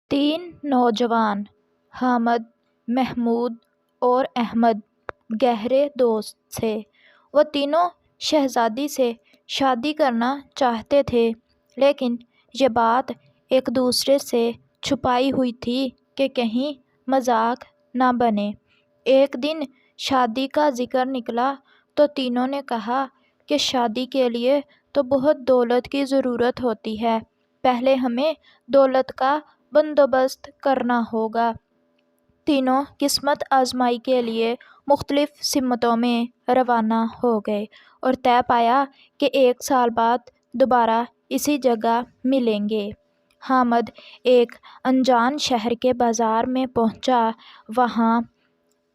تین نوجوان حامد، محمود اور احمد گہرے دوست تھے۔ وہ تینوں شہزادی سے شادی کرنا چاہتے تھے، لیکن یہ بات ایک دوسرے سے چھپائی ہوئی تھی کہ کہیں مذاق نہ بنے۔ ایک دن شادی کا ذکر نکلا تو تینوں نے کہا کہ شادی کے لیے تو بہت دولت کی ضرورت ہوتی ہے، پہلے ہمیں دولت کا بندوبست کرنا ہوگا۔ تینوں قسمت آزمائی کے لیے مختلف سمتوں میں روانہ ہو گئے اور طے پایا کہ 1 سال بعد دوبارہ اسی جگہ ملیں گے۔ حامد ایک انجان شہر کے بازار میں پہنچا۔ وہاں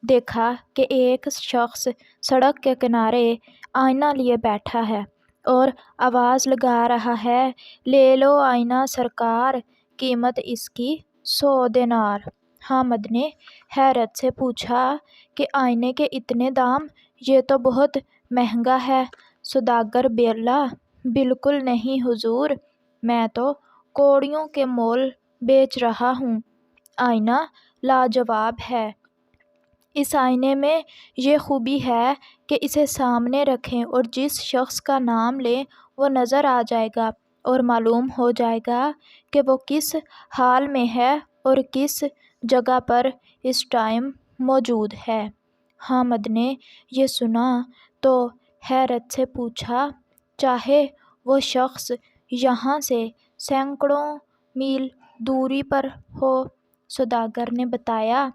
دیکھا کہ ایک شخص سڑک کے کنارے آئینہ لیے بیٹھا ہے اور آواز لگا رہا ہے، "لے لو آئینہ سرکار، قیمت اس کی 100 دینار"۔ حامد نے حیرت سے پوچھا کہ آئینے کے اتنے دام، یہ تو بہت مہنگا ہے۔ سوداگر بولا، "بالکل نہیں حضور، میں تو کوڑیوں کے مول بیچ رہا ہوں۔ آئینہ لاجواب ہے۔ اس آئینے میں یہ خوبی ہے کہ اسے سامنے رکھیں اور جس شخص کا نام لیں وہ نظر آ جائے گا اور معلوم ہو جائے گا کہ وہ کس حال میں ہے اور کس جگہ پر اس ٹائم موجود ہے"۔ حامد نے یہ سنا تو حیرت سے پوچھا، "چاہے وہ شخص یہاں سے سینکڑوں میل دوری پر ہو"۔ سوداگر نے بتایا،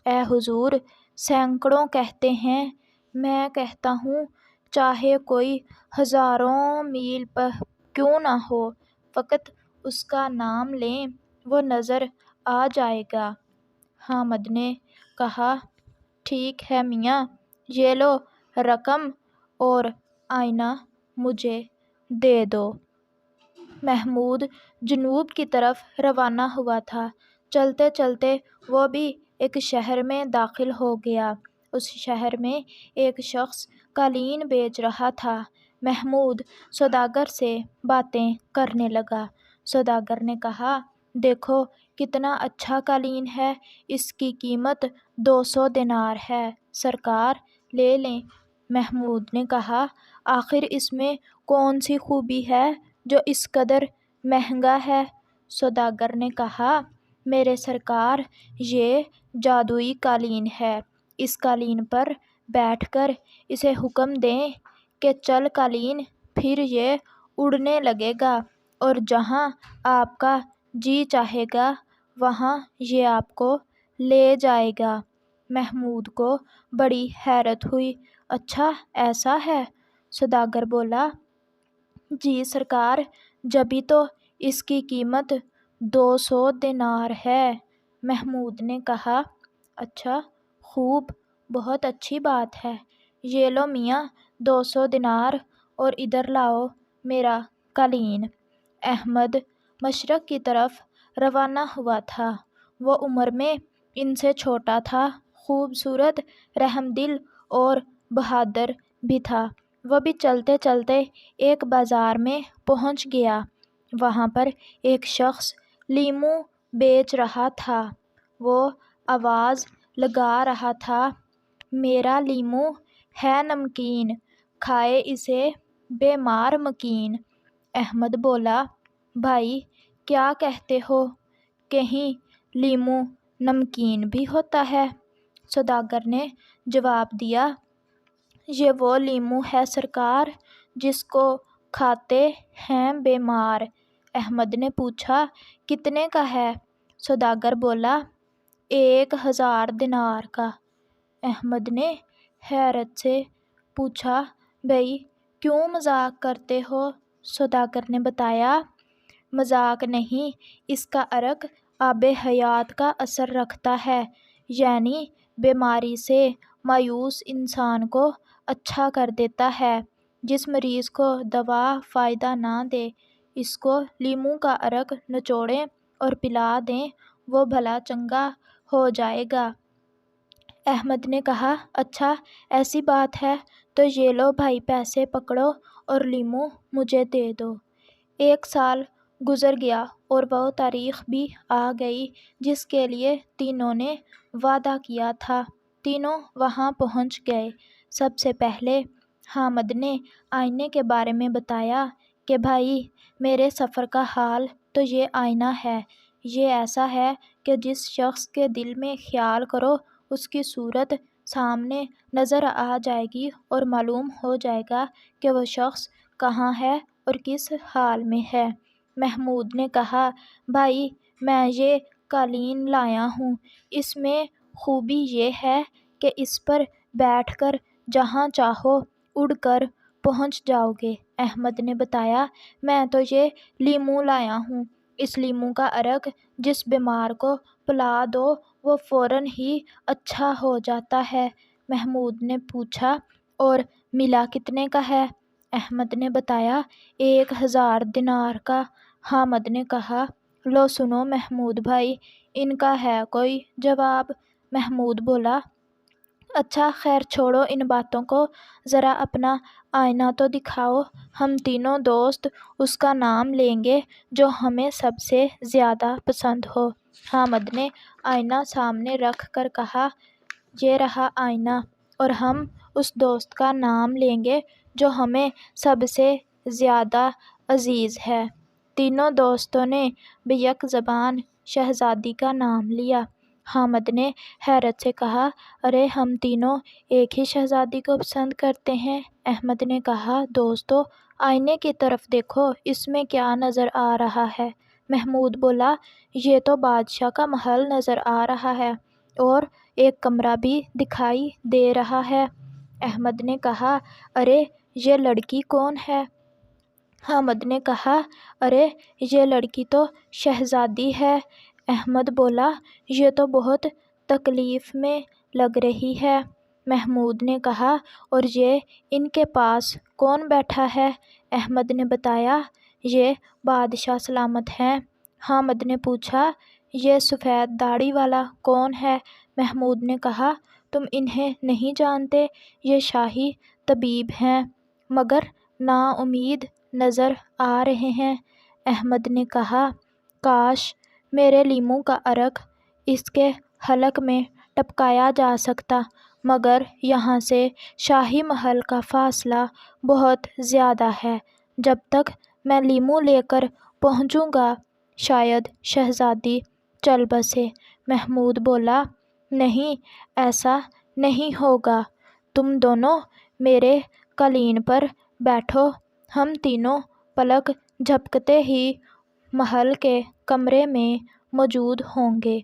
"اے حضور، سینکڑوں کہتے ہیں، میں کہتا ہوں چاہے کوئی ہزاروں میل کیوں نہ ہو، فقط اس کا نام لیں، وہ نظر آ جائے گا"۔ حامد نے کہا، "ٹھیک ہے میاں، یہ لو رقم اور آئینہ مجھے دے دو"۔ محمود جنوب کی طرف روانہ ہوا تھا۔ چلتے چلتے وہ بھی ایک شہر میں داخل ہو گیا۔ اس شہر میں ایک شخص قالین بیچ رہا تھا۔ محمود سوداگر سے باتیں کرنے لگا۔ سوداگر نے کہا، "دیکھو کتنا اچھا قالین ہے، اس کی قیمت 200 دینار ہے، سرکار لے لیں"۔ محمود نے کہا، "آخر اس میں کون سی خوبی ہے جو اس قدر مہنگا ہے"۔ سوداگر نے کہا، "میرے سرکار، یہ جادوئی قالین ہے۔ اس قالین پر بیٹھ کر اسے حکم دیں کہ چل قالین، پھر یہ اڑنے لگے گا اور جہاں آپ کا جی چاہے گا وہاں یہ آپ کو لے جائے گا"۔ محمود کو بڑی حیرت ہوئی۔ "اچھا ایسا ہے"۔ سوداگر بولا، "جی سرکار، جبھی تو اس کی قیمت 200 دینار ہے"۔ محمود نے کہا، "اچھا، خوب، بہت اچھی بات ہے۔ یہ لو میاں 200 دینار اور ادھر لاؤ میرا قالین"۔ احمد مشرق کی طرف روانہ ہوا تھا۔ وہ عمر میں ان سے چھوٹا تھا، خوبصورت، رحم دل اور بہادر بھی تھا۔ وہ بھی چلتے چلتے ایک بازار میں پہنچ گیا۔ وہاں پر ایک شخص لیموں بیچ رہا تھا۔ وہ آواز لگا رہا تھا، "میرا لیموں ہے نمکین، کھائے اسے بیمار مکین"۔ احمد بولا، "بھائی کیا کہتے ہو، کہیں لیموں نمکین بھی ہوتا ہے"۔ سوداگر نے جواب دیا، "یہ وہ لیموں ہے سرکار جس کو کھاتے ہیں بیمار"۔ احمد نے پوچھا، "کتنے کا ہے"۔ سوداگر بولا، 1000 دینار کا"۔ احمد نے حیرت سے پوچھا، "بھئی کیوں مذاق کرتے ہو"۔ سوداگر نے بتایا، "مذاق نہیں، اس کا عرق آب حیات کا اثر رکھتا ہے، یعنی بیماری سے مایوس انسان کو اچھا کر دیتا ہے۔ جس مریض کو دوا فائدہ نہ دے، اس کو لیموں کا عرق نچوڑیں اور پلا دیں، وہ بھلا چنگا ہو جائے گا"۔ احمد نے کہا، "اچھا ایسی بات ہے تو یہ لو بھائی پیسے پکڑو اور لیموں مجھے دے دو"۔ 1 سال گزر گیا اور وہ تاریخ بھی آ گئی جس کے لیے تینوں نے وعدہ کیا تھا۔ تینوں وہاں پہنچ گئے۔ سب سے پہلے حامد نے آئینے کے بارے میں بتایا کہ بھائی میرے سفر کا حال تو یہ آئینہ ہے، یہ ایسا ہے کہ جس شخص کے دل میں خیال کرو اس کی صورت سامنے نظر آ جائے گی اور معلوم ہو جائے گا کہ وہ شخص کہاں ہے اور کس حال میں ہے۔ محمود نے کہا بھائی میں یہ قالین لایا ہوں، اس میں خوبی یہ ہے کہ اس پر بیٹھ کر جہاں چاہو اڑ کر پہنچ جاؤ گے۔ احمد نے بتایا میں تو یہ لیمو لایا ہوں، اس لیمو کا عرق جس بیمار کو پلا دو وہ فوراً ہی اچھا ہو جاتا ہے۔ محمود نے پوچھا اور ملا کتنے کا ہے؟ احمد نے بتایا 1000 دینار کا۔ حامد نے کہا لو سنو محمود بھائی، ان کا ہے کوئی جواب؟ محمود بولا اچھا خیر چھوڑو ان باتوں کو، ذرا اپنا آئینہ تو دکھاؤ، ہم تینوں دوست اس کا نام لیں گے جو ہمیں سب سے زیادہ پسند ہو۔ حامد نے آئینہ سامنے رکھ کر کہا یہ رہا آئینہ اور ہم اس دوست کا نام لیں گے جو ہمیں سب سے زیادہ عزیز ہے۔ تینوں دوستوں نے بیک زبان شہزادی کا نام لیا۔ حامد نے حیرت سے کہا ارے ہم تینوں ایک ہی شہزادی کو پسند کرتے ہیں۔ احمد نے کہا دوستو آئینے کی طرف دیکھو، اس میں کیا نظر آ رہا ہے؟ محمود بولا یہ تو بادشاہ کا محل نظر آ رہا ہے اور ایک کمرہ بھی دکھائی دے رہا ہے۔ احمد نے کہا ارے یہ لڑکی کون ہے؟ حامد نے کہا ارے یہ لڑکی تو شہزادی ہے۔ احمد بولا یہ تو بہت تکلیف میں لگ رہی ہے۔ محمود نے کہا اور یہ ان کے پاس کون بیٹھا ہے؟ احمد نے بتایا یہ بادشاہ سلامت ہیں۔ حامد نے پوچھا یہ سفید داڑھی والا کون ہے؟ محمود نے کہا تم انہیں نہیں جانتے، یہ شاہی طبیب ہیں، مگر نا امید نظر آ رہے ہیں۔ احمد نے کہا کاش میرے لیمو کا عرق اس کے حلق میں ٹپکایا جا سکتا، مگر یہاں سے شاہی محل کا فاصلہ بہت زیادہ ہے، جب تک میں لیمو لے کر پہنچوں گا شاید شہزادی چل بسے۔ محمود بولا نہیں ایسا نہیں ہوگا، تم دونوں میرے قالین پر بیٹھو، ہم تینوں پلک جھپکتے ہی محل کے کمرے میں موجود ہوں گے۔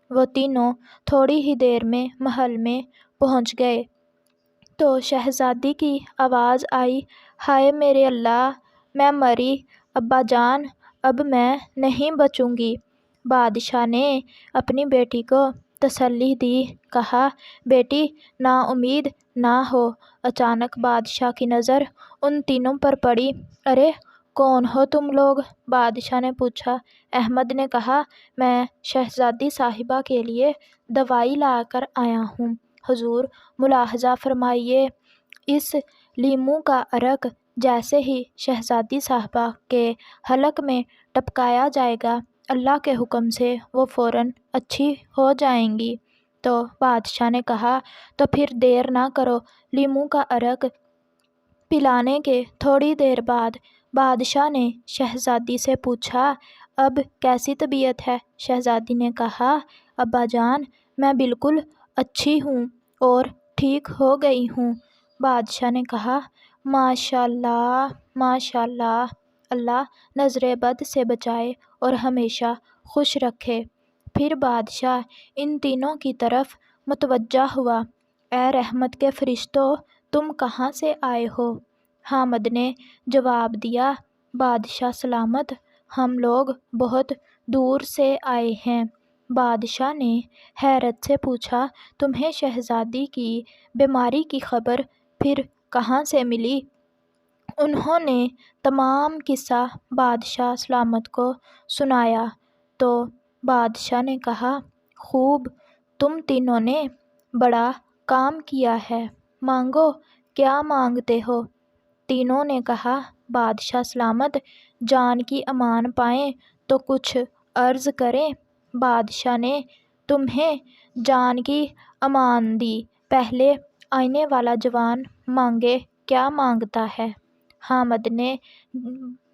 وہ تینوں تھوڑی ہی دیر میں محل میں پہنچ گئے تو شہزادی کی آواز آئی ہائے میرے اللہ میں مری، ابا جان اب میں نہیں بچوں گی۔ بادشاہ نے اپنی بیٹی کو تسلی دی، کہا بیٹی نا امید نہ ہو۔ اچانک بادشاہ کی نظر ان تینوں پر پڑی۔ ارے کون ہو تم لوگ؟ بادشاہ نے پوچھا۔ احمد نے کہا میں شہزادی صاحبہ کے لیے دوائی لا کر آیا ہوں۔ حضور ملاحظہ فرمائیے، اس لیمو کا عرق جیسے ہی شہزادی صاحبہ کے حلق میں ٹپکایا جائے گا اللہ کے حکم سے وہ فوراً اچھی ہو جائیں گی۔ تو بادشاہ نے کہا تو پھر دیر نہ کرو۔ لیمو کا عرق پلانے کے تھوڑی دیر بعد بادشاہ نے شہزادی سے پوچھا اب کیسی طبیعت ہے؟ شہزادی نے کہا ابا جان میں بالکل اچھی ہوں اور ٹھیک ہو گئی ہوں۔ بادشاہ نے کہا ماشاء اللہ ماشاء اللہ، اللہ نظر بد سے بچائے اور ہمیشہ خوش رکھے۔ پھر بادشاہ ان تینوں کی طرف متوجہ ہوا، اے رحمت کے فرشتوں تم کہاں سے آئے ہو؟ حامد نے جواب دیا بادشاہ سلامت، ہم لوگ بہت دور سے آئے ہیں۔ بادشاہ نے حیرت سے پوچھا تمہیں شہزادی کی بیماری کی خبر پھر کہاں سے ملی؟ انہوں نے تمام قصہ بادشاہ سلامت کو سنایا تو بادشاہ نے کہا خوب، تم تینوں نے بڑا کام کیا ہے، مانگو کیا مانگتے ہو؟ تینوں نے کہا بادشاہ سلامت جان کی امان پائیں تو کچھ عرض کریں۔ بادشاہ نے تمہیں جان کی امان دی، پہلے آنے والا جوان مانگے کیا مانگتا ہے؟ حامد نے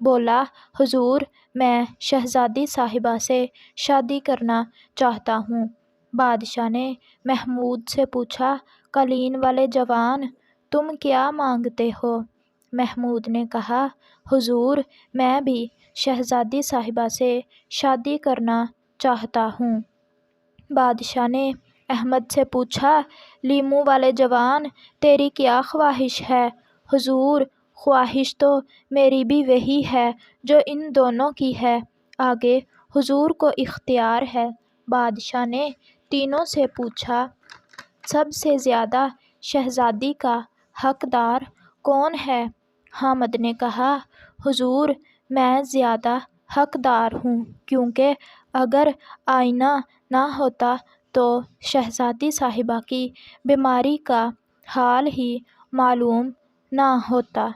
بولا، حضور میں شہزادی صاحبہ سے شادی کرنا چاہتا ہوں۔ بادشاہ نے محمود سے پوچھا، قالین والے جوان تم کیا مانگتے ہو؟ محمود نے کہا، حضور میں بھی شہزادی صاحبہ سے شادی کرنا چاہتا ہوں۔ بادشاہ نے احمد سے پوچھا، لیمو والے جوان تیری کیا خواہش ہے؟ حضور خواہش تو میری بھی وہی ہے جو ان دونوں کی ہے، آگے حضور کو اختیار ہے۔ بادشاہ نے تینوں سے پوچھا، سب سے زیادہ شہزادی کا حقدار کون ہے؟ حامد نے کہا، حضور میں زیادہ حقدار ہوں، کیونکہ اگر آئینہ نہ ہوتا تو شہزادی صاحبہ کی بیماری کا حال ہی معلوم نہ ہوتا۔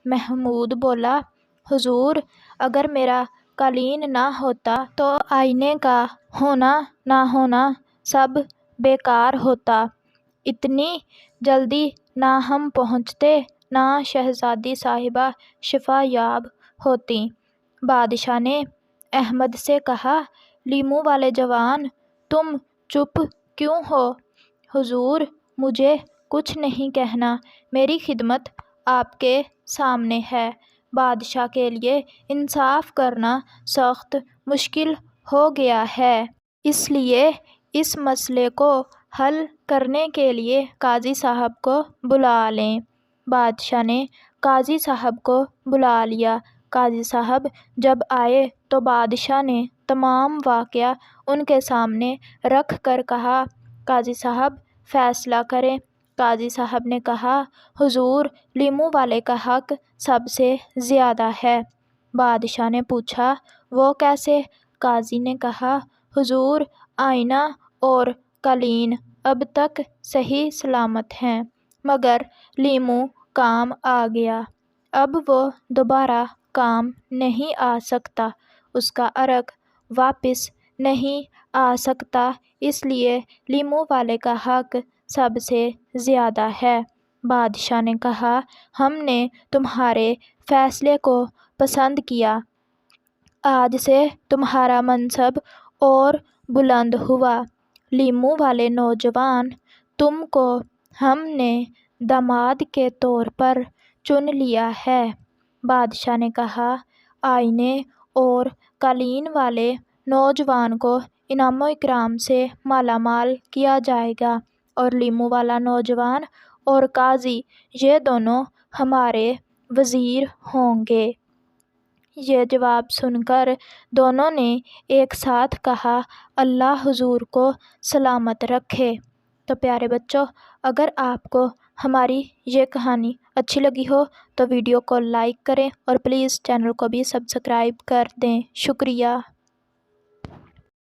محمود بولا، حضور اگر میرا قالین نہ ہوتا تو آئینے کا ہونا نہ ہونا سب بیکار ہوتا، اتنی جلدی نہ ہم پہنچتے نہ شہزادی صاحبہ شفا یاب ہوتیں۔ بادشاہ نے احمد سے کہا، لیمو والے جوان تم چپ کیوں ہو؟ حضور مجھے کچھ نہیں کہنا، میری خدمت آپ کے سامنے ہے۔ بادشاہ کے لیے انصاف کرنا سخت مشکل ہو گیا ہے، اس لیے اس مسئلے کو حل کرنے کے لیے قاضی صاحب کو بلا لیں۔ بادشاہ نے قاضی صاحب کو بلا لیا۔ قاضی صاحب جب آئے تو بادشاہ نے تمام واقعہ ان کے سامنے رکھ کر کہا، قاضی صاحب فیصلہ کریں۔ قاضی صاحب نے کہا، حضور لیمو والے کا حق سب سے زیادہ ہے۔ بادشاہ نے پوچھا، وہ کیسے؟ قاضی نے کہا، حضور آئینہ اور قالین اب تک صحیح سلامت ہیں، مگر لیمو کام آ گیا، اب وہ دوبارہ کام نہیں آ سکتا، اس کا عرق واپس نہیں آ سکتا، اس لیے لیمو والے کا حق سب سے زیادہ ہے۔ بادشاہ نے کہا، ہم نے تمہارے فیصلے کو پسند کیا، آج سے تمہارا منصب اور بلند ہوا۔ لیمو والے نوجوان تم کو ہم نے داماد کے طور پر چن لیا ہے۔ بادشاہ نے کہا، آئینے اور قالین والے نوجوان کو انعام و اکرام سے مالا مال کیا جائے گا، اور لیمو والا نوجوان اور قاضی یہ دونوں ہمارے وزیر ہوں گے۔ یہ جواب سن کر دونوں نے ایک ساتھ کہا، اللہ حضور کو سلامت رکھے۔ تو پیارے بچوں، اگر آپ کو ہماری یہ کہانی اچھی لگی ہو تو ویڈیو کو لائک کریں اور پلیز چینل کو بھی سبسکرائب کر دیں۔ شکریہ۔